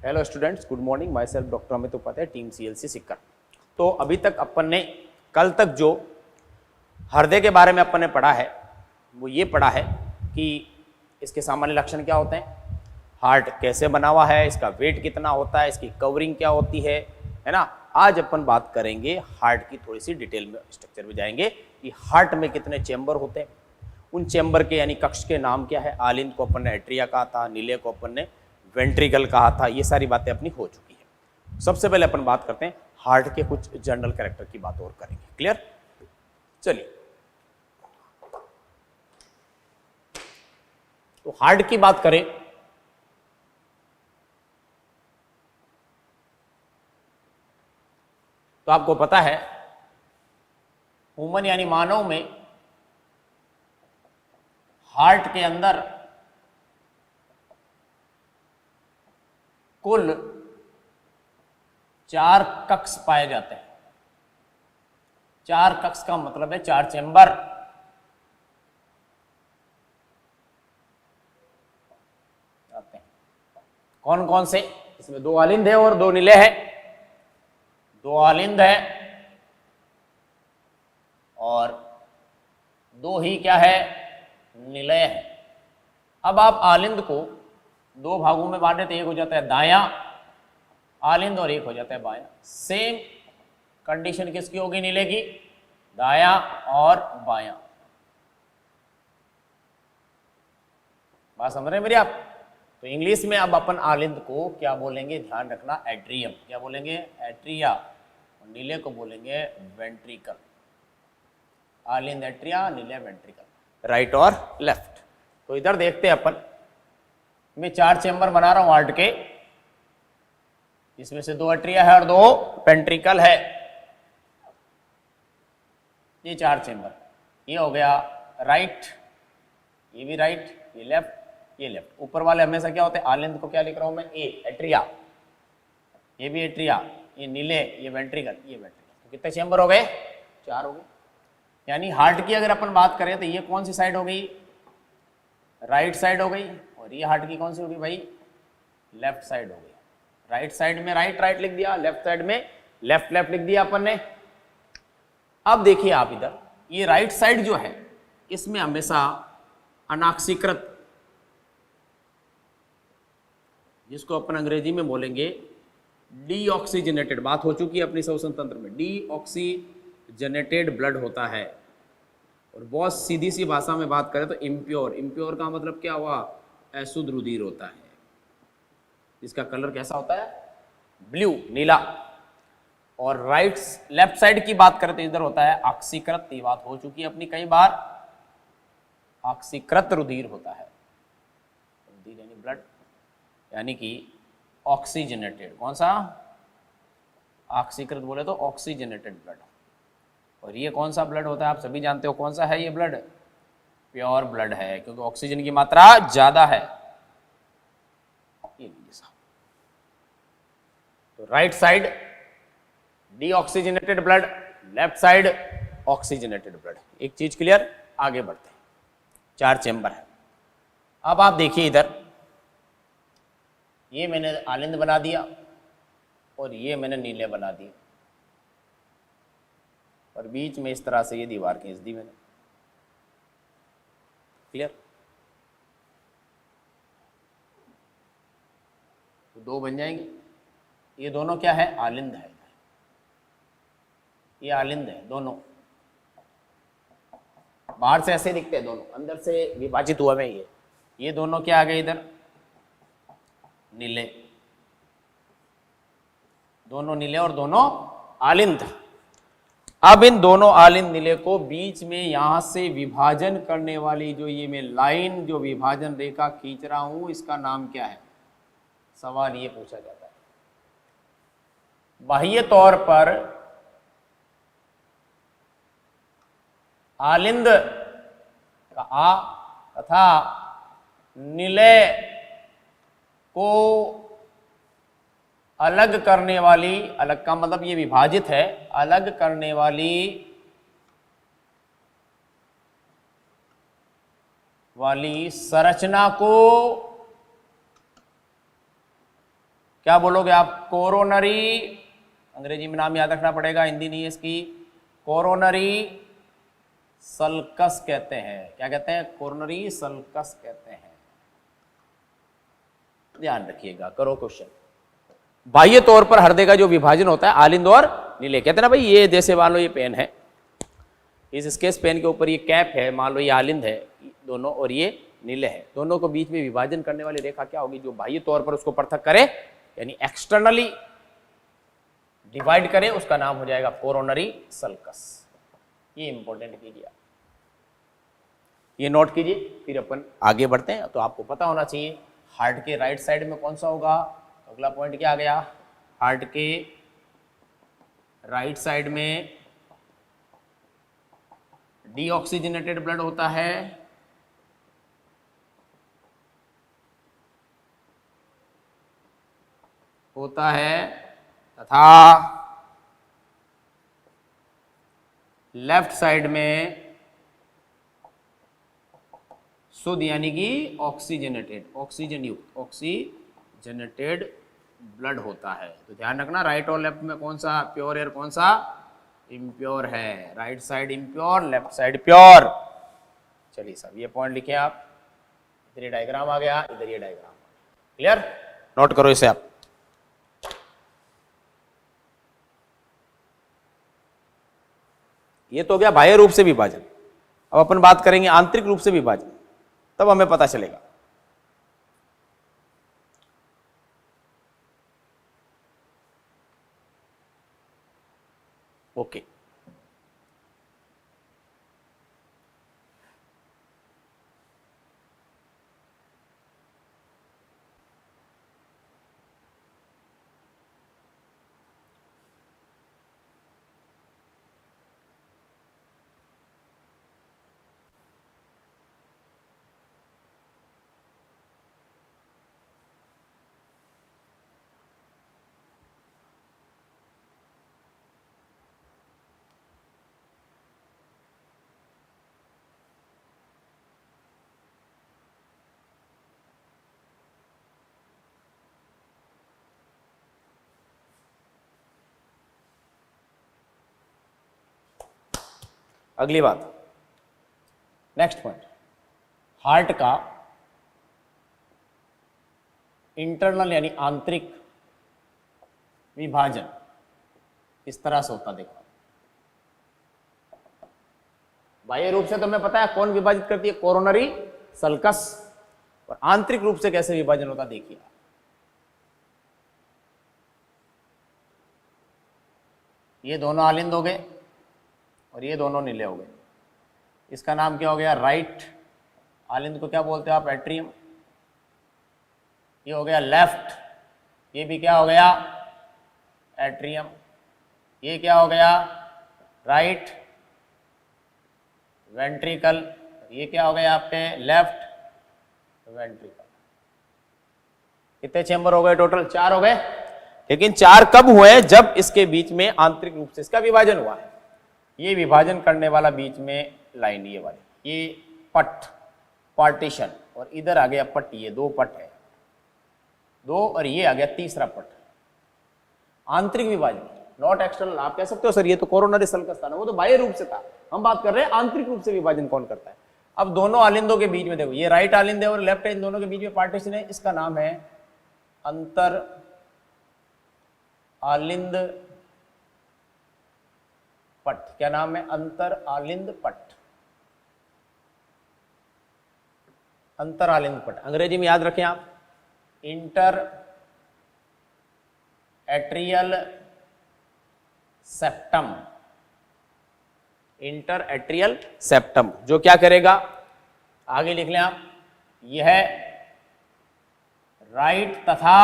Hello students, good morning. Myself doctor Amit Upadhyay, team CLC Sikar. तो अभी तक अपन ने कल तक जो हृदय के बारे में अपन ने पढ़ा है वो ये पढ़ा है कि इसके सामान्य लक्षण क्या होते हैं, हार्ट कैसे बना हुआ है, इसका वेट कितना होता है, इसकी कवरिंग क्या होती है ना। आज अपन बात करेंगे हार्ट की, थोड़ी सी डिटेल में स्ट्रक्चर में जाएंगे कि हार्ट में कितने चेंबर होते हैं, उन चेंबर के यानी कक्ष के नाम क्या है। आलिंद को अपन ने एट्रिया कहा था, नीले को अपन ने वेंट्रिकल कहा था। ये सारी बातें अपनी हो चुकी है। सबसे पहले अपन बात करते हैं हार्ट के कुछ जनरल कैरेक्टर की बात और करेंगे। क्लियर? चलिए, तो हार्ट की बात करें तो आपको पता है ह्यूमन यानी मानव में हार्ट के अंदर कुल 4 कक्ष पाए जाते हैं। 4 कक्ष का मतलब है 4 चेंबर। आते हैं कौन कौन से? इसमें 2 आलिंद है और 2 नीले हैं। 2 आलिंद है और 2 ही क्या है, निलय है। अब आप आलिंद को 2 भागों में बांटे तो एक हो जाता है दायां आलिंद और एक हो जाता है बायां। सेम कंडीशन किसकी होगी, नीले की, दायां और बायां। बात समझ रहे हैं मेरी आप? तो इंग्लिश में अब अपन आलिंद को क्या बोलेंगे, ध्यान रखना, एट्रियम। क्या बोलेंगे? एट्रिया। और नीले को बोलेंगे वेंट्रिकल। आलिंद एट्रिया, नीले वेंट्रिकल, राइट और लेफ्ट। तो इधर देखते हैं अपन, मैं 4 चेंबर बना रहा हूं हार्ट के, इसमें से 2 एट्रिया है और 2 वेंट्रिकल है। ये 4 चेंबर, ये हो गया राइट, ये भी राइट, ये लेफ्ट, ये लेफ्ट। ऊपर वाले हमेशा क्या होते हैं, आलिंद को क्या लिख रहा हूं मैं, ए एट्रिया, ये भी एट्रिया, ये नीले, ये वेंट्रिकल, ये वेंट्रिकल। तो कितने चेंबर हो गए? 4 हो गए। यानी हार्ट की अगर अपन बात करें तो ये कौन सी साइड हो गई, राइट साइड हो गई, और ये हार्ट की कौन सी होगी भाई, लेफ्ट साइड हो गई। राइट साइड में राइट राइट लिख दिया, लेफ्ट साइड में लेफ्ट लेफ्ट लिख दिया अपन ने। अब देखिए आप इधर, ये राइट साइड जो है इसमें हमेशा अनाक्सीकृत, जिसको अपन अंग्रेजी में बोलेंगे डीऑक्सीजनेटेड, बात हो चुकी है अपनी श्वसन तंत्र में, डीऑक्सीजनेटेड ब्लड होता है। और बहुत सीधी सी भाषा में बात करें तो इम्प्योर, इम्प्योर का मतलब क्या हुआ, अशुद्ध रुधिर होता है। इसका कलर कैसा होता है, ब्लू, नीला। और राइट लेफ्ट साइड की बात करें तो इधर होता है ऑक्सीकृत, ये बात हो चुकी है अपनी कई बार, ऑक्सीकृत रुधिर होता है। रुधिर यानी ब्लड, यानी कि ऑक्सीजनेटेड, कौन सा, ऑक्सीकृत बोले तो ऑक्सीजनेटेड ब्लड। और ये कौन सा ब्लड होता है, आप सभी जानते हो कौन सा है ये ब्लड, प्योर ब्लड है, क्योंकि ऑक्सीजन की मात्रा ज्यादा है। ये लीजिए साहब, तो right side deoxygenated blood, left side oxygenated blood. एक चीज क्लियर? आगे बढ़ते हैं। 4 चेंबर है। अब आप देखिए इधर, ये मैंने आलिंद बना दिया और ये मैंने नीले बना दिए, और बीच में इस तरह से ये दीवार खींच दी मैंने। क्लियर? तो 2 बन जाएंगे। ये दोनों क्या है, आलिंद है, ये आलिंद है दोनों। बाहर से ऐसे दिखते हैं दोनों, अंदर से विभाजित हुआ है ये दोनों क्या आ गए इधर, नीले। दोनों नीले और दोनों आलिंद। अब इन दोनों आलिंद नीले को बीच में यहां से विभाजन करने वाली जो ये मैं लाइन, जो विभाजन रेखा खींच रहा हूं, इसका नाम क्या है? सवाल ये पूछा जाता है। बाह्य तौर पर आलिंद का आ तथा निलय को अलग करने वाली, अलग का मतलब ये विभाजित है, अलग करने वाली संरचना को क्या बोलोगे आप? कोरोनरी, अंग्रेजी में नाम याद रखना पड़ेगा, हिंदी नहीं है इसकी। कोरोनरी सल्कस कहते हैं। क्या कहते हैं? कोरोनरी सल्कस कहते हैं। ध्यान रखिएगा, करो क्वेश्चन। बाह्य तौर पर हृदय का जो विभाजन होता है आलिंद और नीले, कहते हैं ना भाई, ये जैसे मान लो ये पेन है, इस स्केच पेन के ऊपर ये कैप है, मान लो ये आलिंद है दोनों और ये नीले है, दोनों को बीच में विभाजन करने वाली रेखा क्या होगी? जो बाह्य तौर पर उसको पृथक करे, यानी एक्सटर्नली डिवाइड करे, उसका नाम हो जाएगा कोरोनरी सल्कस। ये इंपॉर्टेंट कीजिए, ये नोट कीजिए, फिर अपन आगे बढ़ते हैं। तो आपको पता होना चाहिए हार्ट के राइट साइड में कौन सा होगा। अगला पॉइंट क्या आ गया? हार्ट के राइट साइड में डीऑक्सीजनेटेड ब्लड होता है, तथा लेफ्ट साइड में शुद्ध यानी कि ऑक्सीजनेटेड, ऑक्सीजन युक्त ऑक्सीजनेटेड ब्लड होता है। तो ध्यान रखना राइट और लेफ्ट में कौन सा प्योर एयर, कौन सा इम्प्योर है। Right side impure, left side pure. चलिए साहब ये पॉइंट लिखे आप। इधर ये डायग्राम आ गया, इधर ये डायग्राम। क्लियर? नोट करो इसे आप। ये तो हो गया बाह्य रूप से विभाजन। अब अपन बात करेंगे आंतरिक रूप से विभाजन, तब हमें पता चलेगा। ओके, अगली बात, नेक्स्ट पॉइंट, हार्ट का इंटरनल यानी आंतरिक विभाजन इस तरह से होता। देखो बाह्य रूप से तो हमें पता है कौन विभाजित करती है, कोरोनरी सल्कस। और आंतरिक रूप से कैसे विभाजन होता देखिए। ये दोनों आलिंद हो गए और ये दोनों नीले हो गए। इसका नाम क्या हो गया? राइट आलिंद को क्या बोलते हो आप? एट्रियम। ये हो गया लेफ्ट, ये भी क्या हो गया? एट्रियम। ये क्या हो गया? Right ventricle. ये क्या हो गया आपके? Left ventricle. कितने चेंबर हो गए टोटल? 4 हो गए। लेकिन 4 कब हुए? जब इसके बीच में आंतरिक रूप से इसका विभाजन हुआ है। ये विभाजन करने वाला बीच में लाइन ये वाली, ये पट पार्टीशन, और इधर आ गया पट। ये 2 पट है, 2, और ये आ गया तीसरा पट। आंतरिक विभाजन, नॉट एक्सटर्नल। आप कह सकते हो सर ये तो कोरोनरी सल्कस था ना, वो तो बाह्य रूप से था। हम बात कर रहे हैं आंतरिक रूप से विभाजन कौन करता है। अब दोनों आलिंदों के बीच में देखो, ये राइट आलिंद है और लेफ्ट है, इन दोनों के बीच में पार्टीशन है। इसका नाम है अंतर आलिंद पट। क्या नाम है? अंतर आलिंद पट। अंतर आलिंद पट अंग्रेजी में याद रखें आप, inter atrial septum. Inter atrial septum जो क्या करेगा, आगे लिख लें आप, यह राइट तथा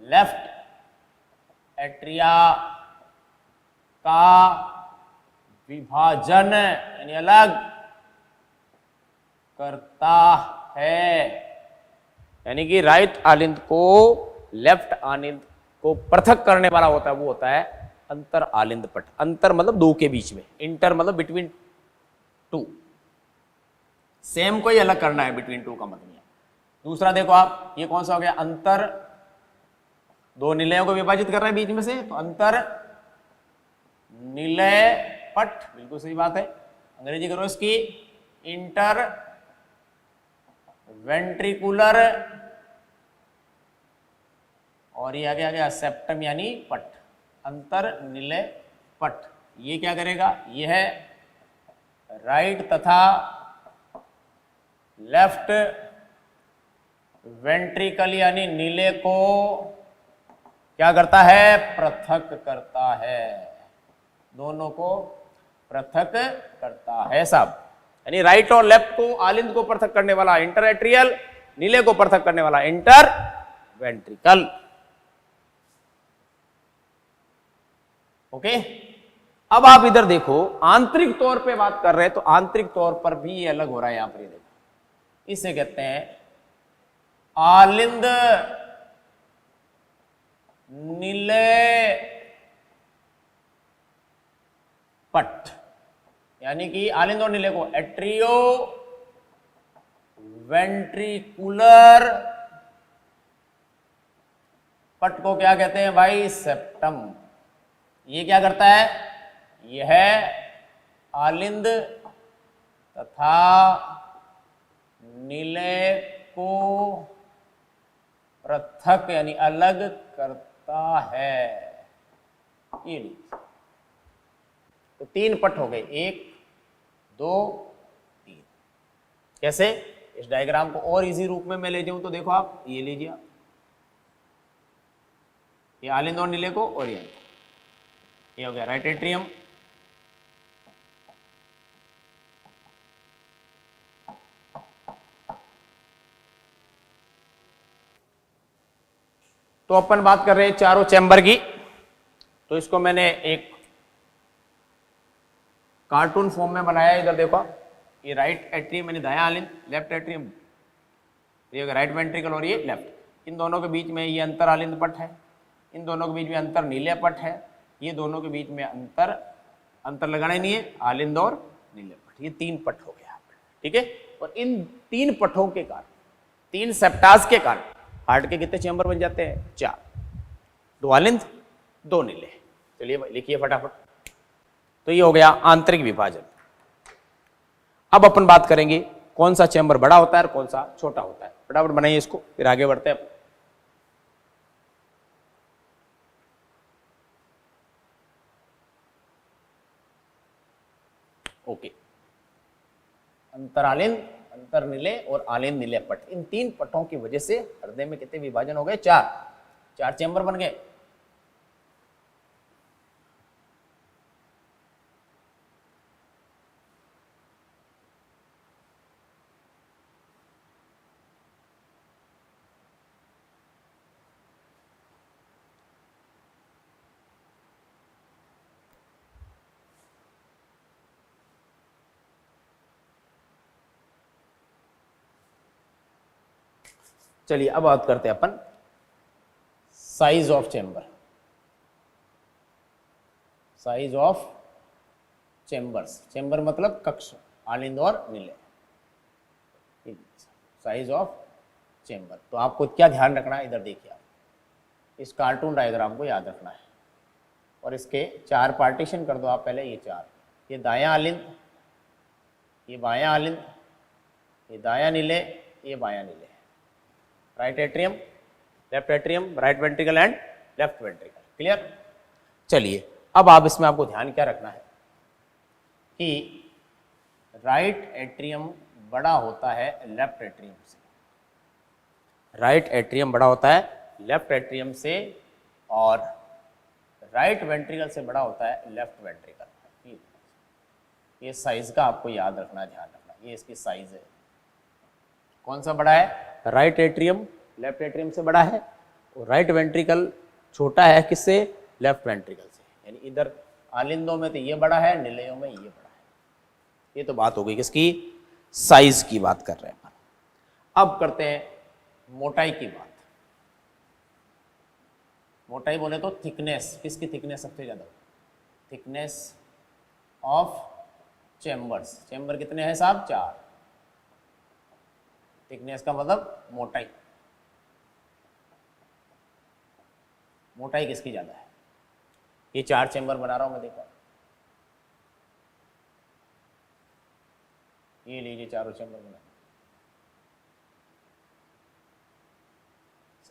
लेफ्ट एट्रिया का विभाजन यानी अलग करता है। यानी कि राइट आलिंद को लेफ्ट आलिंद को पृथक करने वाला होता है, वो होता है अंतर आलिंद पट। अंतर मतलब 2 के बीच में, इंटर मतलब बिटवीन 2। सेम को ही अलग करना है, बिटवीन 2 का मतलब। दूसरा देखो आप, ये कौन सा हो गया, अंतर दो निलयों को विभाजित कर रहे हैं बीच में से, तो अंतर निलय पट, बिल्कुल सही बात है। अंग्रेजी करो इसकी, इंटर वेंट्रिकुलर, और ये आगे आ गया सेप्टम यानी पट, अंतर निलय पट। ये क्या करेगा, ये है राइट तथा लेफ्ट वेंट्रिकल यानी नीले को क्या करता है, पृथक करता है, दोनों को पृथक करता है साहब। यानी राइट और लेफ्ट को, आलिंद को पृथक करने वाला इंटर एट्रियल, नीले को पृथक करने वाला इंटर वेंट्रिकल। ओके, अब आप इधर देखो, आंतरिक तौर पे बात कर रहे हैं तो आंतरिक तौर पर भी ये अलग हो रहा है। यहां पर देखो, इसे कहते हैं आलिंद निलय पट, यानी कि आलिंद और निलय को एट्रियो वेंट्रिकुलर पट को क्या कहते हैं भाई, सेप्टम। ये क्या करता है, यह है आलिंद तथा निलय को पृथक यानी अलग करता है। ये लीजिए, तो तीन पट हो गए, एक दो तीन। कैसे, इस डायग्राम को और इजी रूप में मैं ले जाऊं तो देखो आप, ये लीजिए आप, ये आलिंद और नीले को, और ये हो गया राइट एट्रियम, तो अपन बात कर रहे हैं चारों चैम्बर की। तो इसको मैंने एक कार्टून फॉर्म में बनाया, इधर देखो, ये राइट एट्रियम यानी दायां आलिंद, लेफ्ट एट्रियम, ये राइट वेंट्रिकल और ये लेफ्ट। इन दोनों के बीच में ये अंतर आलिंद पट है, इन दोनों के बीच में अंतर नीले पट है, ये दोनों के बीच में अंतर लगाना ही नहीं है, आलिंद और नीले पट, ये तीन पट हो गया। ठीक है, और इन तीन पटों के कारण, तीन सेप्टास के कारण हार्ट के कितने चैम्बर बन जाते हैं, चार, दो आलिंद दो नीले। चलिए भाई लिखिए फटाफट। तो ये हो गया आंतरिक विभाजन। अब अपन बात करेंगे कौन सा चैम्बर बड़ा होता है और कौन सा छोटा होता है। फटाफट बनाइए इसको, फिर आगे बढ़ते हैं। ओके, अंतरालिंद, अंतर नीले और आलिंद नीले पट, इन तीन पटों की वजह से हृदय में कितने विभाजन हो गए, चार चैम्बर बन गए। चलिए अब बात करते हैं अपन size of chamber, size of chambers, chamber मतलब कक्ष, आलिंद और नीले, साइज ऑफ चैम्बर। तो आपको क्या ध्यान रखना है, इधर देखिए आप, इस कार्टून डायग्राम को याद रखना है, और इसके चार पार्टीशन कर दो आप पहले, ये चार, ये दायां आलिंद, ये बायां आलिंद, ये दायां नीले, ये बायां नीले, right atrium, left atrium, right ventricle and left ventricle. Clear. चलिए अब आप इसमें आपको ध्यान क्या रखना है कि राइट एट्रियम बड़ा होता है लेफ्ट एट्रियम से, राइट एट्रियम बड़ा होता है लेफ्ट एट्रियम से, और राइट वेंट्रिकल से बड़ा होता है लेफ्ट वेंट्रिकल। ये साइज का आपको याद रखना, ध्यान रखना, ये इसकी साइज है। कौन सा बड़ा है, राइट एट्रियम लेफ्ट एट्रियम से बड़ा है, और राइट वेंट्रिकल छोटा है किससे, लेफ्ट वेंट्रिकल से। यानी इधर आलिंदों में तो ये बड़ा है, निलयों में ये बड़ा है। ये तो बात हो गई किसकी, साइज की बात कर रहे हैं। अब करते हैं मोटाई की बात। मोटाई बोले तो थिकनेस, किसकी थिकनेस सबसे ज्यादा, थिकनेस ऑफ चैम्बर्स। चैम्बर कितने हैं साहब, चार। थिकनेस का मतलब मोटाई, मोटाई किसकी ज़्यादा है। ये 4 चेंबर बना रहा हूँ मैं, देखो ये लीजिए चारों चेंबर बना,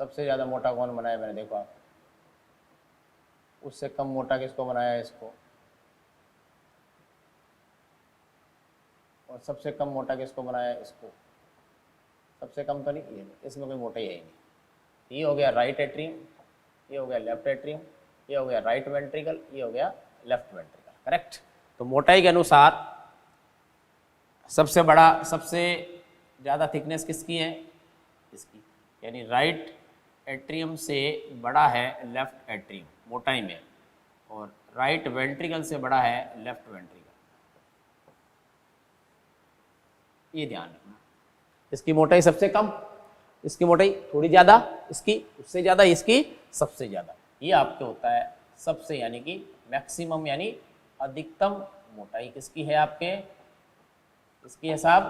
सबसे ज़्यादा मोटा कौन बनाया मैंने, देखो आप, उससे कम मोटा किसको बनाया है, इसको, और सबसे कम मोटा किसको बनाया है, इसको, सबसे कम तो नहीं, ये नहीं, इसमें कोई मोटाई है ही नहीं। ये हो गया राइट एट्रियम, ये हो गया लेफ्ट एट्रियम, ये हो गया राइट वेंट्रिकल, ये हो गया लेफ्ट वेंट्रिकल, करेक्ट। तो मोटाई के अनुसार सबसे बड़ा, सबसे ज़्यादा थिकनेस किसकी है, इसकी, यानी राइट एट्रियम से बड़ा है लेफ्ट एट्रियम मोटाई में, और राइट वेंट्रिकल से बड़ा है लेफ्ट वेंट्रिकल, ये ध्यान रखना। इसकी मोटाई सबसे कम, इसकी मोटाई थोड़ी ज़्यादा, इसकी उससे ज़्यादा, इसकी सबसे ज़्यादा, ये आपके होता है सबसे, यानी कि मैक्सिमम, यानी अधिकतम मोटाई किसकी है आपके, इसकी है साहब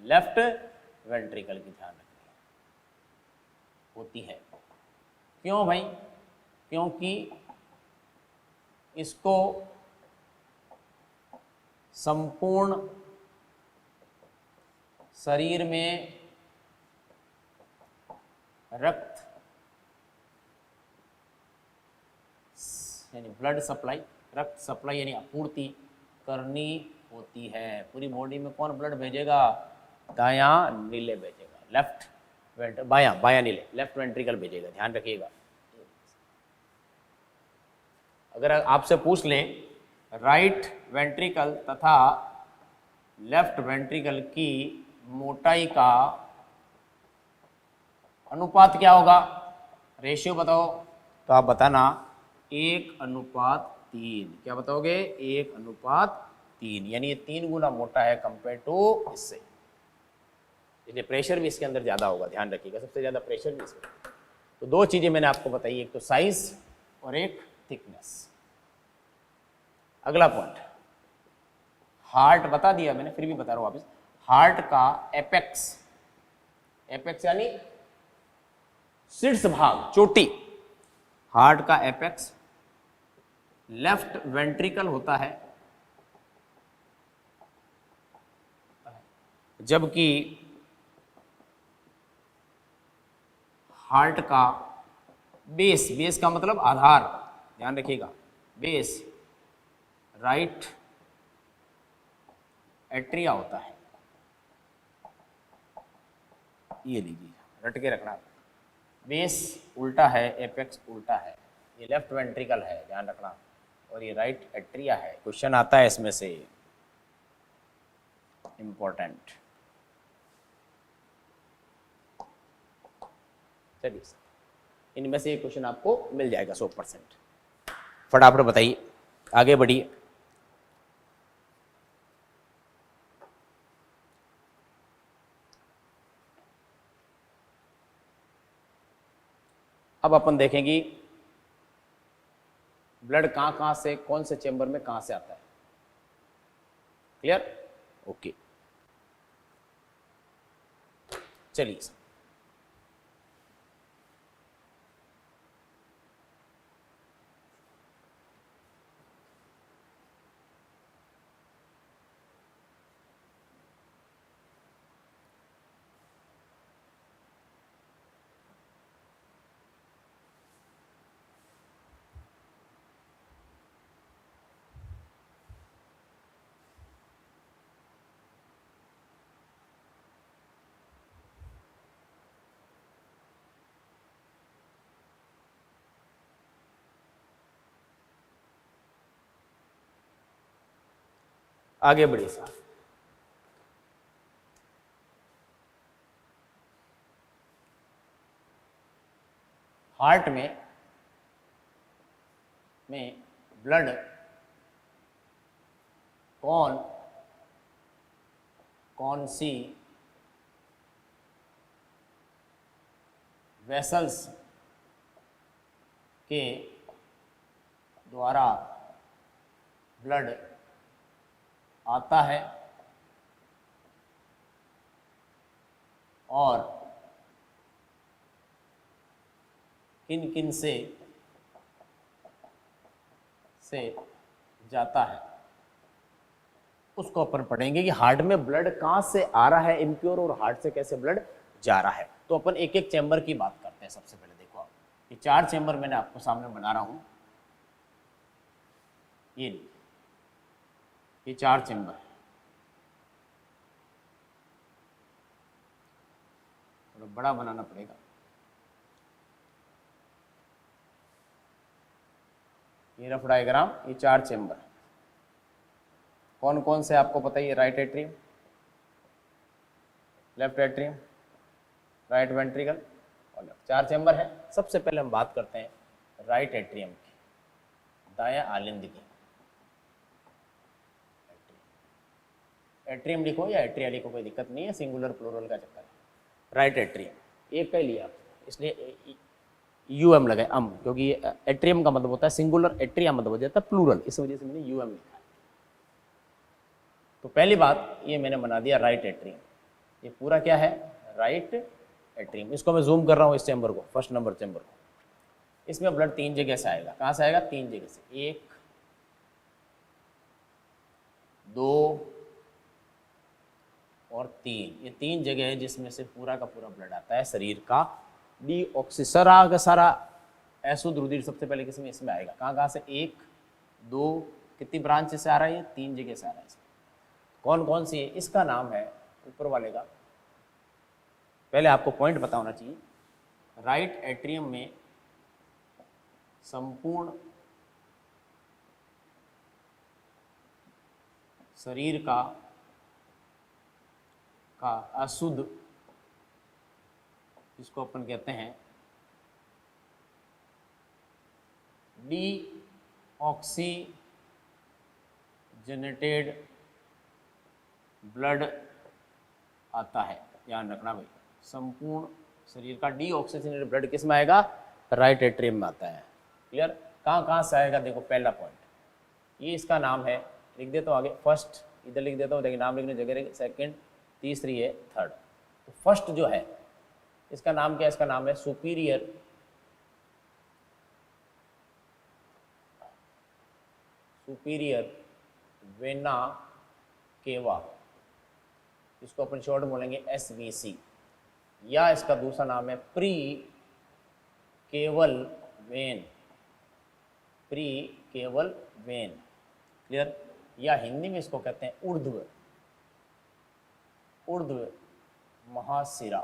लेफ्ट वेंट्रिकल की, ध्यान रखनी होती है। क्यों भाई, क्योंकि इसको संपूर्ण शरीर में रक्त यानी ब्लड सप्लाई, रक्त सप्लाई यानी आपूर्ति करनी होती है। पूरी बॉडी में कौन ब्लड भेजेगा, दायां नीले भेजेगा, लेफ्ट बायां, बायां नीले, लेफ्ट वेंट्रिकल भेजेगा, ध्यान रखिएगा। अगर आपसे पूछ लें राइट वेंट्रिकल तथा लेफ्ट वेंट्रिकल की मोटाई का अनुपात क्या होगा, रेशियो बताओ, तो आप बताना 1:3। क्या बताओगे, 1:3, यानी ये 3 गुना मोटा है कंपेयर टू इससे, इसलिए प्रेशर भी इसके अंदर ज़्यादा होगा, ध्यान रखिएगा, सबसे ज़्यादा प्रेशर भी इसमें। तो 2 चीज़ें मैंने आपको बताई, एक तो साइज और एक थिकनेस। अगला पॉइंट, हार्ट बता दिया मैंने, फिर भी बता रहा हूँ वापिस, हार्ट का एपेक्स, एपेक्स यानी शीर्ष भाग, चोटी, हार्ट का एपेक्स लेफ्ट वेंट्रिकल होता है, जबकि हार्ट का बेस, बेस का मतलब आधार, ध्यान रखिएगा, बेस राइट एट्रिया होता है। ये लीजिए, रट के रखना, बेस उल्टा है, एपेक्स उल्टा है, ये लेफ्ट वेंट्रिकल है, ध्यान रखना, और ये राइट एट्रिया है। क्वेश्चन आता है इसमें से, इंपॉर्टेंट। चलिए, इनमें से एक क्वेश्चन आपको मिल जाएगा 100%। फटाफट बताइए, आगे बढ़िए। अब अपन देखेंगे ब्लड कहाँ कहाँ से, कौन से चेंबर में कहाँ से आता है। क्लियर, ओके, चलिए। आगे बढ़िए साहब। हार्ट में ब्लड कौन सी वेसल्स के द्वारा ब्लड आता है और किन किन से जाता है उसको अपन पढ़ेंगे कि हार्ट में ब्लड कहाँ से आ रहा है इम्प्योर और हार्ट से कैसे ब्लड जा रहा है। तो अपन एक एक चैम्बर की बात करते हैं। सबसे पहले देखो आप, ये 4 चैम्बर मैंने आपको सामने बना रहा हूं, ये 4 चैम्बर है। थोड़ा बड़ा बनाना पड़ेगा। ये रफ डायग्राम, ये 4 चैम्बर कौन कौन से आपको पता है? ये right atrium, left atrium, right ventricle और लेफ्ट, 4 चैम्बर है। सबसे पहले हम बात करते हैं राइट एट्रियम की, दायां आलिंद की। एट्रियम लिखो या एट्रिया लिखो, कोई दिक्कत नहीं है, सिंगुलर प्लूरल का चक्कर है। राइट एट्रियम एक का ही लिया, इसलिए यूएम लगाए अम, क्योंकि एट्रियम का मतलब होता है सिंगुलर, एट्रिया मतलब हो जाता है प्लूरल, इस वजह से मैंने यूएम लिखा है। तो पहली बात ये मैंने बना दिया राइट एट्रियम। ये पूरा क्या है? Right atrium. इसको मैं जूम कर रहा हूँ, इस चैम्बर को, फर्स्ट नंबर चैम्बर को। इसमें ब्लड 3 जगह से आएगा। कहाँ से आएगा? 3 जगह से, 1 2 और 3। ये 3 जगह है जिसमें से पूरा का पूरा ब्लड आता है शरीर का। डीऑक्सी सारा का सारा अशुद्ध रुधिर सबसे पहले किसमें? इसमें आएगा। कहाँ कहाँ से? 1 2, कितनी ब्रांच से आ रहा है? ये 3 जगह से आ रहा है। कौन कौन सी है? इसका नाम है, ऊपर वाले का पहले आपको पॉइंट पता होना चाहिए। राइट एट्रियम में संपूर्ण शरीर का अशुद्ध, जिसको अपन कहते हैं डीऑक्सीजनेटेड ब्लड आता है। ध्यान रखना भाई, संपूर्ण शरीर का डीऑक्सीजनेटेड ब्लड किस में आएगा? राइट एट्रियम में आता है। क्लियर? कहाँ कहाँ से आएगा? देखो, पहला पॉइंट ये इसका नाम है, लिख देता हूँ आगे। फर्स्ट इधर लिख देता हूँ, देखिए नाम लिखने जगह रहेगी। सेकंड, तीसरी है, थर्ड। तो फर्स्ट जो है इसका नाम क्या है? इसका नाम है सुपीरियर वेना केवा, इसको अपन शॉर्ट बोलेंगे एसवीसी, या इसका दूसरा नाम है प्री केवल वेन। क्लियर? या हिंदी में इसको कहते हैं ऊर्ध्व महाशिरा।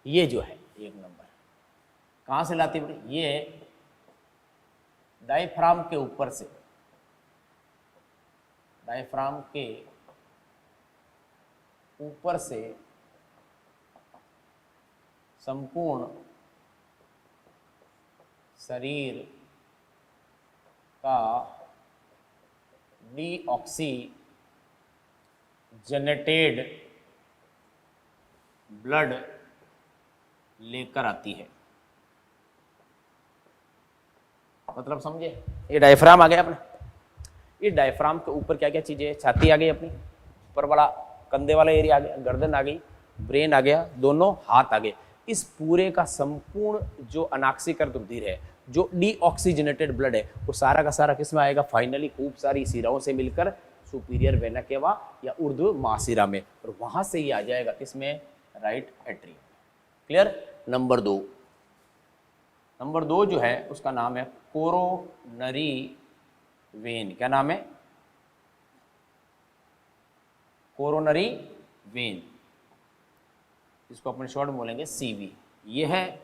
ये जो है 1 नंबर कहाँ से लाती है? ये डायफ्राम के ऊपर से, डायफ्राम के ऊपर से संपूर्ण शरीर का डीऑक्सीजनेटेड ब्लड लेकर आती है। मतलब समझे? ये डायफ्राम आ गया अपने। ये डायफ्राम के ऊपर क्या क्या चीजें है? छाती आ गई अपनी, ऊपर वाला कंधे वाला एरिया आ गया, गर्दन आ गई, ब्रेन आ गया, दोनों हाथ आ गए। इस पूरे का संपूर्ण जो अनाक्सीकृत रुधिर है, जो डीऑक्सीजनेटेड ब्लड है, वो सारा का सारा किस में आएगा? फाइनली खूब सारी शिराओं से मिलकर सुपीरियर वेना केवा या ऊर्ध्व महाशिरा में, और वहां से ही आ जाएगा किसमें? Right atrium. क्लियर? नंबर 2 जो है उसका नाम है कोरोनरी वेन। क्या नाम है? कोरोनरी वेन, इसको अपन शॉर्ट बोलेंगे सीवी। ये है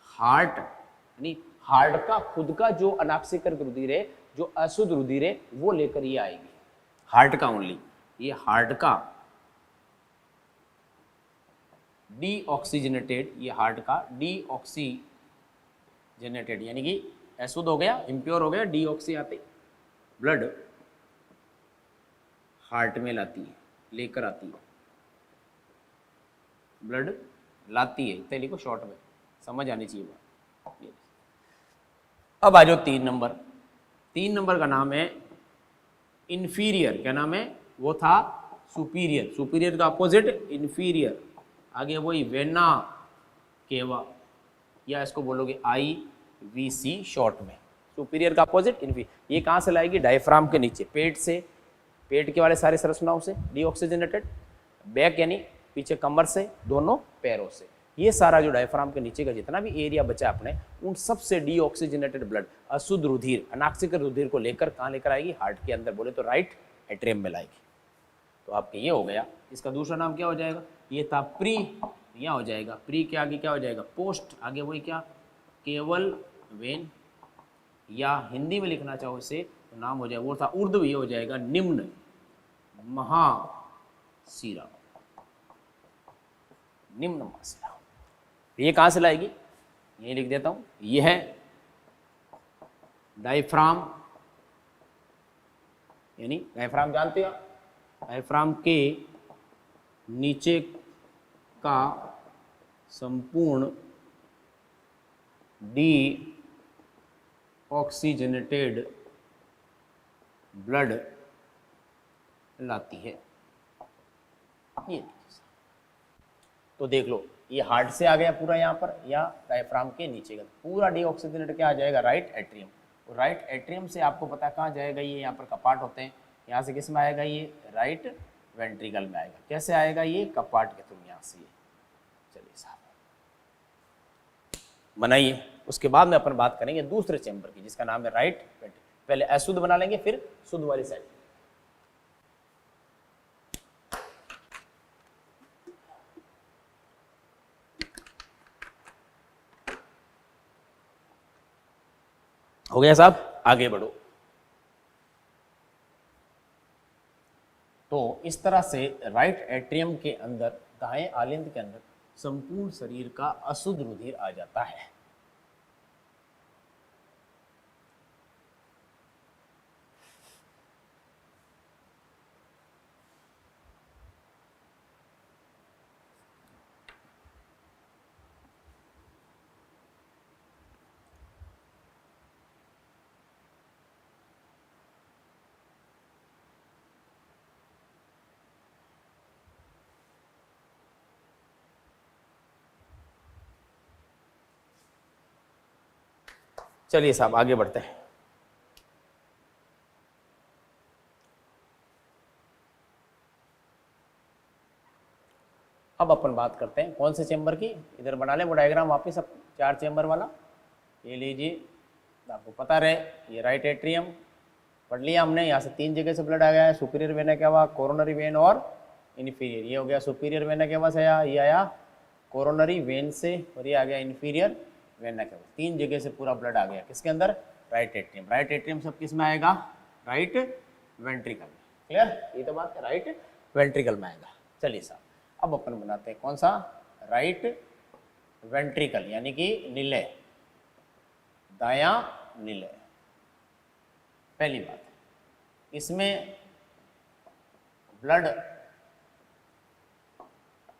हार्ट, यानी हार्ट का खुद का जो अनाक्सीकृत रुधिर है, जो अशुद्ध रुधिर है, वो लेकर ये आएगी। हार्ट का ओनली, ये हार्ट का डीऑक्सीजनेटेड, ये हार्ट का डीऑक्सीजनेटेड यानी कि अशुद्ध हो गया, इम्प्योर हो गया, डीऑक्सी आते ब्लड हार्ट में लाती है, लेकर आती है, ब्लड लाती है। इतने लिखो शॉर्ट में, समझ आनी चाहिए बात। अब आ जाओ 3 नंबर। 3 नंबर का नाम है इंफीरियर, क्या नाम है, वो था सुपीरियर, सुपीरियर का अपोजिट इंफीरियर, आगे वही वेना केवा, या इसको बोलोगे IVC शॉर्ट में, सुपीरियर का अपोजिट इंफीरियर। ये कहाँ से लाएगी, डायफ्राम के नीचे, पेट से, पेट के वाले सारे संरचनाओं से डीऑक्सीजनेटेड, बैक यानी पीछे कमर से, दोनों पैरों से, ये सारा जो डायफ्राम के नीचे का जितना भी एरिया बचा अपने, उन सब से डीऑक्सीजनेटेड ब्लड, अशुद्ध रुधिर, अनाक्सिक रुधिर को लेकर कहाँ लेकर आएगी, हार्ट के अंदर, बोले तो राइट एट्रियम में लाएगी। तो आपके ये हो गया, इसका दूसरा नाम क्या हो जाएगा, ये था प्री, यहाँ हो जाएगा प्री के आगे क्या हो जाएगा, पोस्ट, आगे वही क्या, केवल वेन, या हिंदी में लिखना चाहो इसे तो नाम हो जाएगा, वो था ऊर्ध्व, ये हो जाएगा निम्न महाशिरा, निम्न महाशिरा। ये कहाँ से लाएगी, ये लिख देता हूँ, ये है डायफ्राम, यानी डायफ्राम जानते हो, डायफ्राम के नीचे का संपूर्ण डीऑक्सीजनेटेड ब्लड लाती है। ये तो देख लो, ये हार्ट से आ गया पूरा यहाँ पर, या डायफ्राम के नीचे का पूरा डीऑक्सीजनेटेड क्या आ जाएगा, राइट एट्रियम। और राइट एट्रियम से आपको पता है कहाँ जाएगा, ये यहाँ पर कपाट होते हैं, यहाँ से किस में आएगा, ये राइट वेंट्रिकल में आएगा। कैसे आएगा, ये कपाट के थ्रू यहाँ से। चलिए साहब बनाइए, उसके बाद में अपन बात करेंगे दूसरे चैम्बर की, जिसका नाम है राइट वेंट्रिकल। पहले अशुद्ध बना लेंगे, फिर शुद्ध वाली साइड। हो गया साहब, आगे बढ़ो। तो इस तरह से राइट एट्रियम के अंदर, दाएं आलिंद के अंदर संपूर्ण शरीर का अशुद्ध रुधिर आ जाता है। चलिए साहब आगे बढ़ते हैं। अब अपन बात करते हैं कौन से चेंबर की, इधर बना लें वो डायग्राम वापिस, अब 4 चेंबर वाला ये लीजिए, आपको पता रहे, ये राइट एट्रियम पढ़ लिया हमने, यहाँ से 3 जगह से ब्लड आ गया है, superior vena cava, coronary when और इन्फीरियर। ये हो गया सुपीरियर वेना केवा से आया, ये आया कोरोनरी वेन से, और ये आ गया इन्फीरियर वेना केवा। 3 जगह से पूरा ब्लड आ गया, किसके अंदर, राइट एट्रियम। राइट एट्रियम सब किस में आएगा, राइट वेंट्रिकल में। क्लियर, ये तो बात है, राइट वेंट्रिकल में आएगा। चलिए साहब अब अपन बनाते हैं कौन सा, राइट वेंट्रिकल, यानी कि निलय, दायां निलय। पहली बात, इसमें ब्लड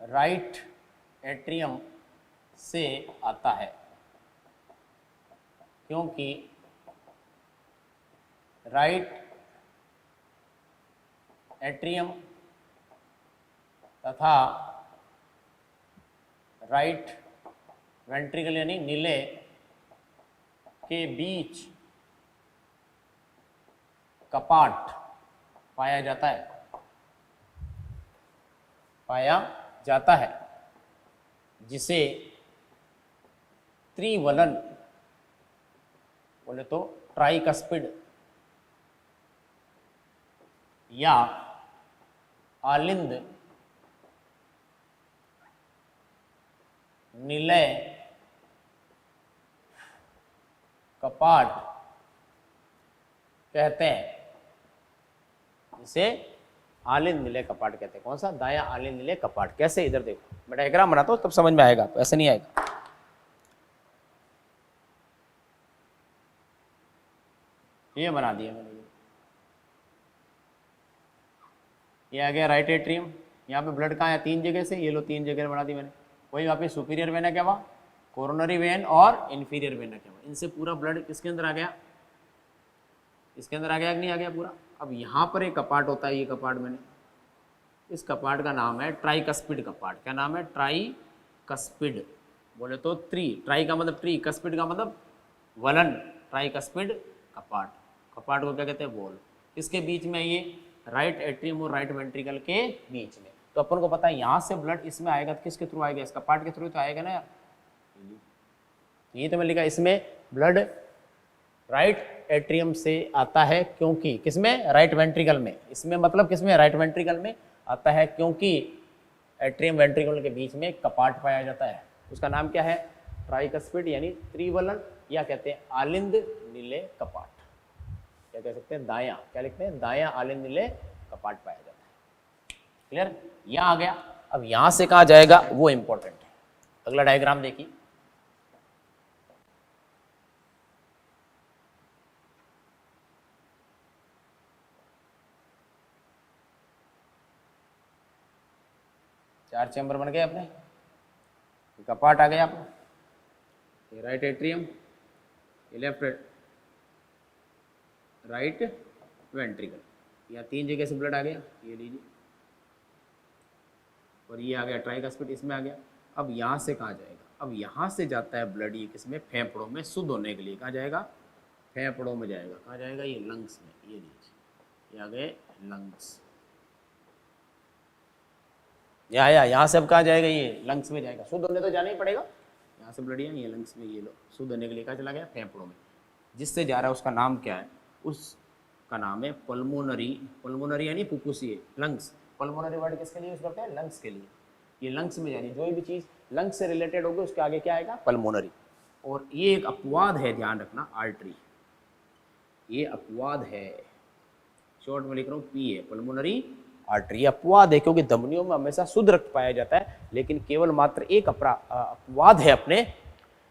राइट एट्रियम से आता है, क्योंकि राइट एट्रियम तथा राइट वेंट्रिकल यानी निलय के बीच कपाट पाया जाता है, जिसे त्रिवलन बोले तो ट्राइकस्पिड या आलिंद निलय कपाट कहते हैं, इसे आलिंद निलय कपाट कहते हैं। कौन सा, दायां आलिंद निलय कपाट। कैसे, इधर देखो, मैं डायग्राम बनाता हूं तब समझ में आएगा, तो ऐसे नहीं आएगा। ये बना दिया मैंने, ये आ गया राइट एट्रियम। यहाँ पे ब्लड कहाँ है, 3 जगह से, ये लो 3 जगह बना दी मैंने। वही वापस superior vena cava, coronary when और इन्फीरियर वेना केवा, इनसे पूरा ब्लड किसके अंदर आ गया, इसके अंदर आ गया कि नहीं आ गया, पूरा अब यहाँ पर एक कपाट होता है, ये कपाट मैंने, इस कपाट का नाम है ट्राइकस्पिड कपाट। क्या नाम है? ट्राइकस्पिड। बोले तो ट्राई का मतलब ट्री, कस्पिड का मतलब वलन, ट्राइकस्पिड कपाट। कपाट को क्या कहते हैं? वॉल। किसके बीच में? ये राइट एट्रियम और राइट वेंट्रिकल के बीच में। तो अपन को पता है यहाँ से ब्लड इसमें आएगा तो किसके थ्रू आएगा? इस कपाट के थ्रू तो आएगा ना यार। ये तो मैं लिखा इसमें ब्लड राइट एट्रियम से आता है, क्योंकि किसमें? राइट वेंट्रिकल में। इसमें मतलब किसमें? राइट वेंट्रिकल में आता है, क्योंकि एट्रियम वेंट्रिकल के बीच में कपाट पाया जाता है। उसका नाम क्या है? ट्राइकस्पिड यानी त्रिवलन, या कहते हैं आलिंद नीले कपाट। क्या कह सकते हैं? दायां, क्या लिखते हैं? दायां आलिंद नीले कपाट पाया जाता है। क्लियर? यहाँ आ गया। अब यहाँ से कहाँ जाएगा वो इंपॉर्टेंट है। अगला डायग्राम देखिए। चार चैम्बर बन गए अपने, कपाट आ गया अपना, ये राइट एट्रियम, ये लेफ्ट राइट वेंट्रिकल, यहाँ 3 जगह से ब्लड आ गया, ये लीजिए, और ये आ गया ट्राइकस्पिड, इसमें आ गया। अब यहाँ से कहाँ जाएगा? अब यहाँ से जाता है ब्लड, ये किसमें? फेफड़ों में शुद्ध होने के लिए। कहाँ जाएगा? फेफड़ों में जाएगा। कहाँ जाएगा? ये लंग्स में, ये लीजिए, ये आ गए लंग्स। यहाँ से अब कहाँ जाएगा? ये लंग्स में जाएगा। शुद्ध होने तो जाना ही पड़ेगा। यहाँ से ब्लड ये लंग्स में, ये लो शुद्ध होने के लिए कहाँ चला गया? फेफड़ों में। जिससे जा रहा है उसका नाम क्या है? उसका नाम है पल्मोनरी। पल्मोनरी यानी फुफ्फुसीय, लंग्स। पल्मोनरी वर्ड किसके लिए यूज करते हैं? लंग्स के लिए। ये लंग्स में जानी, जो भी चीज़ लंग्स से रिलेटेड होगी उसके आगे क्या आएगा? पल्मोनरी। और ये एक अपवाद है, ध्यान रखना, आर्टरी। ये अपवाद है, शॉर्ट में लिख रहा हूँ, पी है, पल्मोनरी आर्टरी। अपवाद है क्योंकि धमनियों में हमेशा शुद्ध रक्त पाया जाता है, लेकिन केवल मात्र एक अपवाद है अपने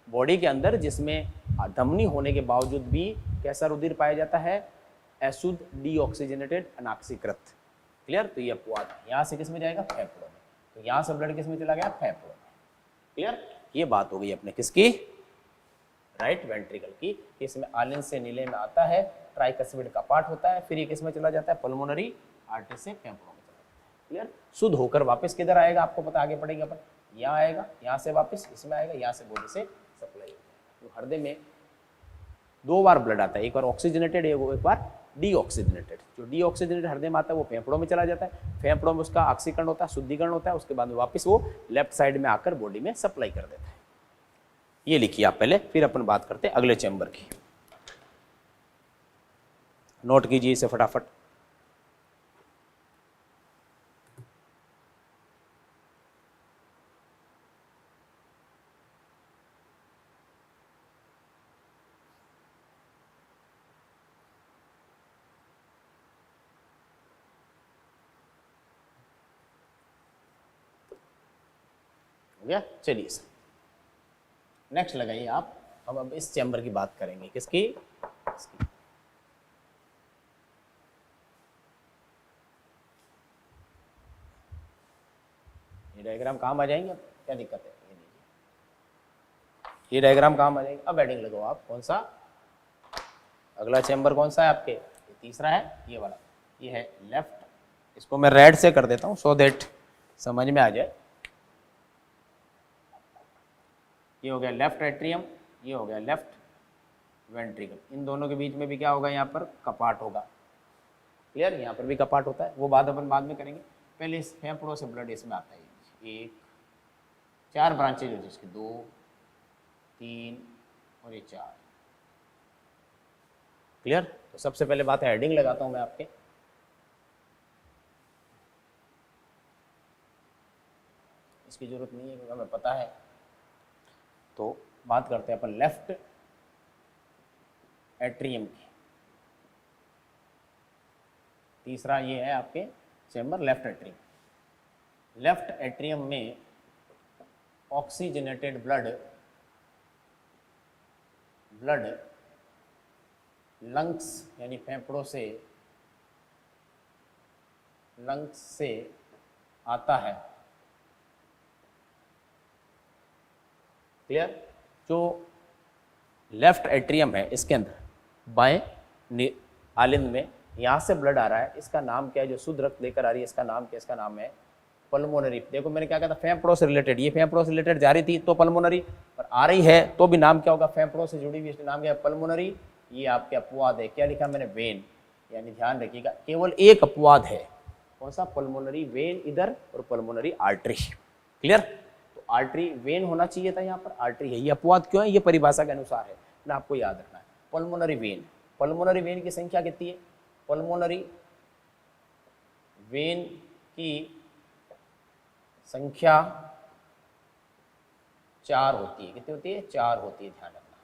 बॉडी के अंदर, जिसमें धमनी होने के बावजूद भी कैसा रुधिर पाया जाता है? अशुद्ध, डीऑक्सीजनेटेड, अनाक्सीकृत। क्लियर? तो ये अपवाद है। यहाँ से किस में जाएगा? फेफड़ों में। तो यहाँ से ब्लड किस में चला गया? फेफड़ों में। क्लियर? ये बात हो गई अपने किसकी? राइट वेंट्रिकल की। इसमें आलिंद से नीले में आता है, ट्राइकस्पिड का पार्ट होता है, फिर ये किस में चला जाता है? पल्मोनरी आर्टरी से फेफड़ों में चला जाता है। क्लियर? शुद्ध होकर वापस किधर आएगा? आपको पता, आगे पढ़ेंगे अपन। यहाँ आएगा, यहाँ से वापस इसमें आएगा, यहाँ से बॉडी से सप्लाई होगा। तो हृदय में 2 बार ब्लड आता है, एक बार ऑक्सीजनेटेड, एक बार डीऑक्सीजनेटेड। जो डीऑक्सीजनेटेड हृदय में आता है वो फेफड़ों में चला जाता है, फेफड़ों में उसका ऑक्सीकरण होता है, शुद्धिकरण होता है, उसके बाद में वापस वो लेफ्ट साइड में आकर बॉडी में सप्लाई कर देता है। ये लिखिए आप पहले, फिर अपन बात करते हैं अगले चैम्बर की। नोट कीजिए इसे फटाफट। चलिए सर, नेक्स्ट लगाइए आप। अब इस चैम्बर की बात करेंगे, किसकी? इसकी। ये डायग्राम काम आ जाएंगे? क्या दिक्कत है? ये लीजिए, ये डायग्राम काम आ जाएंगे। अब हेडिंग लगाओ आप, कौन सा? अगला चैम्बर कौन सा है आपके? ये तीसरा है, ये वाला, ये है लेफ्ट। इसको मैं रेड से कर देता हूँ सो दैट समझ में आ जाए। ये हो गया लेफ्ट एट्रियम, ये हो गया लेफ्ट वेंट्रिकल। इन दोनों के बीच में भी क्या होगा? यहाँ पर कपाट होगा। क्लियर? यहाँ पर भी कपाट होता है, वो बात अपन बाद में करेंगे। पहले इस फेफड़ों से ब्लड इसमें आता है। 1, 4 ब्रांचेज होती है इसकी, 2, 3 और ये 4। क्लियर? तो सबसे पहले बात है, हेडिंग लगाता हूँ मैं आपके। इसकी जरूरत नहीं है क्योंकि हमें पता है। तो बात करते हैं अपन लेफ्ट एट्रियम की। तीसरा ये है आपके chamber, left atrium. Left atrium में ऑक्सीजनेटेड ब्लड लंग्स यानी फेफड़ों से, लंग्स से आता है। क्लियर? जो लेफ्ट एट्रियम है इसके अंदर बाएं आलिंद में यहाँ से ब्लड आ रहा है, इसका नाम क्या है? जो शुद्ध रक्त लेकर आ रही है इसका नाम क्या है? इसका नाम है पल्मोनरी। देखो मैंने क्या कहा था, फेफड़ों से रिलेटेड, ये फेफड़ों से रिलेटेड जा रही थी तो पल्मोनरी, और आ रही है तो भी नाम क्या होगा? फेफड़ों से जुड़ी हुई, नाम क्या है? पल्मोनरी। ये आपके अपवाद है, क्या लिखा मैंने? वेन। यानी ध्यान रखिएगा केवल एक अपवाद है, कौन सा? पल्मोनरी वेन इधर और पल्मोनरी आर्टरी। क्लियर? तो आर्टरी वेन होना चाहिए था, यहाँ पर आर्टरी है। ये अपवाद क्यों है? ये परिभाषा के अनुसार है ना, आपको याद रखना है। पल्मोनरी वेन, पल्मोनरी वेन की संख्या कितनी है? पल्मोनरी वेन की संख्या 4 होती है। कितनी होती है? 4 होती है, ध्यान रखना।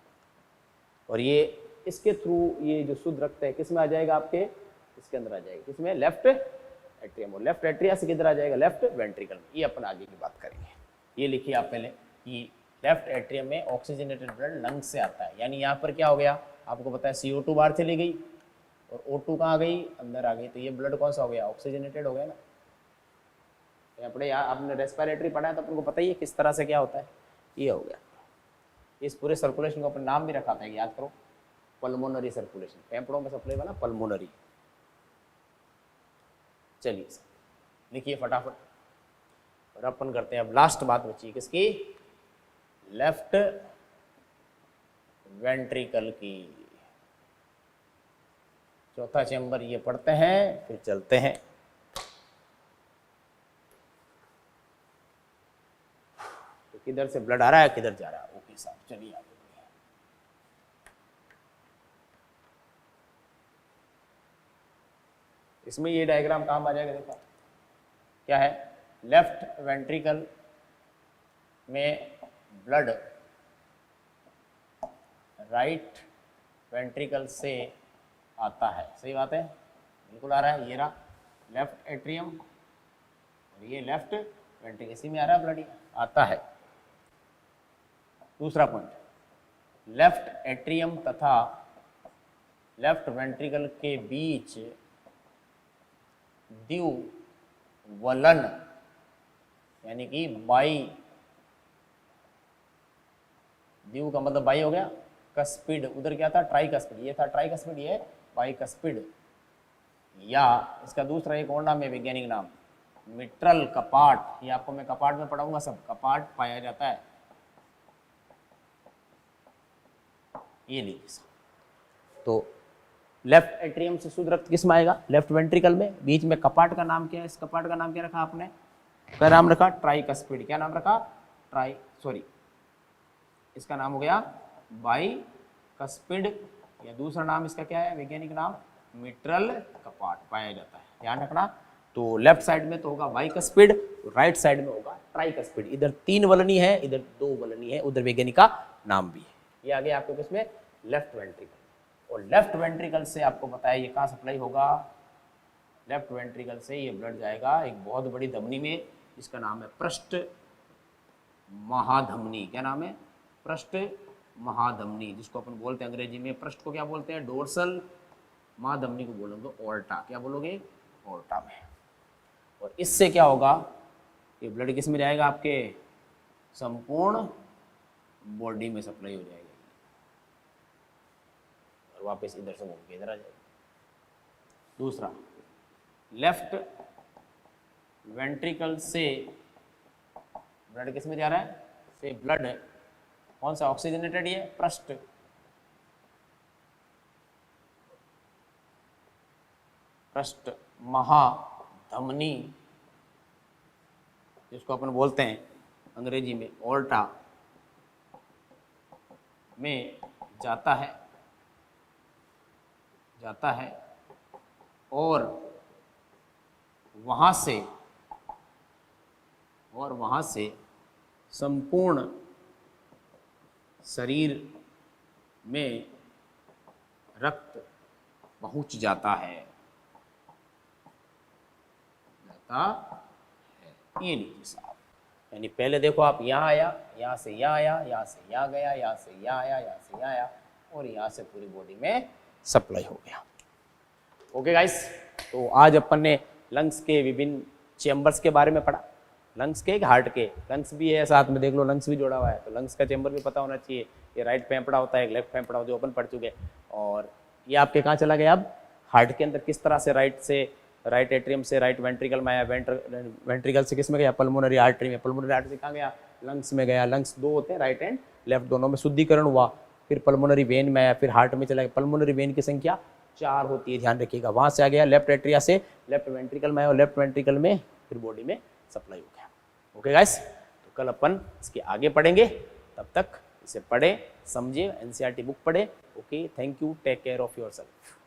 और ये इसके थ्रू ये जो शुद्ध रक्त है किस में आ जाएगा? आपके इसके अंदर आ जाएगा, किसमें? Left atrium. और लेफ्ट एट्रिया से किधर आ जाएगा? लेफ्ट वेंट्रिकल में। ये अपन आगे की बात करेंगे। ये लिखिए आप पहले कि लेफ्ट एट्रियम में ऑक्सीजनेटेड ब्लड लंग्स से आता है। यानी यहाँ पर क्या हो गया? आपको पता है CO2 बाहर चली गई और O2 कहाँ गई? अंदर आ गई। तो ये ब्लड कौन सा हो गया? ऑक्सीजनेटेड हो गया ना। अपने यहाँ आपने रेस्पिरेटरी पढ़ा है तो अपन को पता ही है किस तरह से क्या होता है। ये हो गया। इस पूरे सर्कुलेशन को अपन नाम भी रखा था, याद करो, पल्मोनरी सर्कुलेशन। फेफड़ों में सप्लाई वाला पल्मोनरी। चलिए लिखिए फटाफट, और अपन करते हैं अब लास्ट बात बची किसकी? लेफ्ट वेंट्रिकल की। चौथा चैम्बर ये पढ़ते हैं, फिर चलते हैं। तो किधर से ब्लड आ रहा है, किधर जा रहा है? ओके साहब, चलिए आगे। इसमें ये डायग्राम काम आ जाएगा। देखो क्या है? लेफ्ट वेंट्रिकल में ब्लड राइट वेंट्रिकल से आता है। सही बात है, बिल्कुल आ रहा है। ये रहा लेफ्ट एट्रियम और ये लेफ्ट वेंट्रिकल, इसी में आ रहा है ब्लड, आता है। दूसरा पॉइंट, लेफ्ट एट्रियम तथा लेफ्ट वेंट्रिकल के बीच द्विवलन यानी कि बाई, द्विव का मतलब बाई हो गया, कस्पिड, उधर क्या था? ट्राइकस्पिड। ये था ट्राइकस्पिड, ये बाइकस्पिड, या इसका दूसरा एक और नाम है, वैज्ञानिक नाम, मिट्रल कपाट। ये आपको मैं कपाट में पढ़ाऊंगा सब। कपाट पाया जाता है। ये लीजिए। तो लेफ्ट एट्रियम से शुद्ध रक्त किस में आएगा? लेफ्ट वेंट्रिकल में। बीच में कपाट का नाम क्या है? इस कपाट का नाम क्या रखा आपने? क्या नाम रखा? ट्राइकस्पिड। क्या नाम रखा? इसका नाम हो गया बाइकस्पिड, या दूसरा नाम इसका क्या है? वैज्ञानिक नाम मिट्रल कपाट पाया जाता है। ध्यान रखना। तो लेफ्ट साइड में तो होगा बाइकस्पिड, राइट साइड में होगा ट्राइकस्पिड। इधर 3 वलनी है, इधर 2 वलनी है, उधर वैज्ञानिक का नाम भी है। ये आगे आपको किसमें? Left ventricle. और लेफ्ट वेंट्रिकल से आपको बताया ये कहाँ सप्लाई होगा? लेफ्ट वेंट्रिकल से ये ब्लड जाएगा एक बहुत बड़ी धमनी में, इसका नाम है पृष्ठ महाधमनी। क्या नाम है? पृष्ठ महाधमनी, जिसको अपन बोलते हैं अंग्रेजी में, पृष्ठ को क्या बोलते हैं? डोर्सल, महाधमनी को बोलोगे ऑर्टा। क्या बोलोगे? ऑर्टा में। और इससे क्या होगा? ये ब्लड किस में जाएगा? आपके संपूर्ण बॉडी में सप्लाई हो जाएगी और वापस इधर से घूम के इधर आ जाएगी। दूसरा, लेफ्ट वेंट्रिकल से ब्लड किस में जा रहा है? से ब्लड कौन सा ऑक्सीजनेटेड? ये पृष्ठ महाधमनी, जिसको अपन बोलते हैं अंग्रेजी में ऑर्टा, में जाता है और वहाँ से संपूर्ण शरीर में रक्त पहुँच जाता है। ये लीजिए साहब, यानी पहले देखो आप यहाँ आया, यहाँ से यहाँ आया, यहाँ से यहाँ गया, यहाँ से यहाँ आया, यहाँ से यहाँ आया, और यहाँ से पूरी बॉडी में सप्लाई हो गया। ओके गाइस, तो आज अपन ने लंग्स के विभिन्न चैम्बर्स के बारे में पढ़ा। लंग्स के, हार्ट के, लंग्स भी है साथ में, देख लो लंग्स भी जोड़ा हुआ है, तो लंग्स का चैम्बर भी पता होना चाहिए। ये राइट फेफड़ा होता है, एक लेफ्ट फेफड़ा, जो अपन पढ़ चुके। और ये आपके कहाँ चला गया? अब हार्ट के अंदर किस तरह से राइट एट्रियम से राइट वेंट्रिकल में आया, वेंट्रिकल से किस में गया, पल्मोनरी आर्टरी में, पल्मोनरी आर्टरी कहाँ गया, लंग्स में गया, लंग्स दो होते हैं राइट एंड लेफ्ट, दोनों में शुद्धिकरण हुआ, फिर पल्मोनरी वेन में आया, फिर हार्ट में चला गया। पल्मोनरी वेन की संख्या 4 होती है, ध्यान रखिएगा। वहाँ से आ गया लेफ्ट एट्रिया से लेफ्ट वेंट्रिकल में आया, और लेफ्ट वेंट्रिकल में फिर बॉडी में सप्लाई हो गया। ओके गाइस, तो कल अपन इसके आगे पढ़ेंगे, तब तक इसे पढ़े समझे, एनसीईआरटी बुक पढ़े। Okay, thank you, take care of yourself.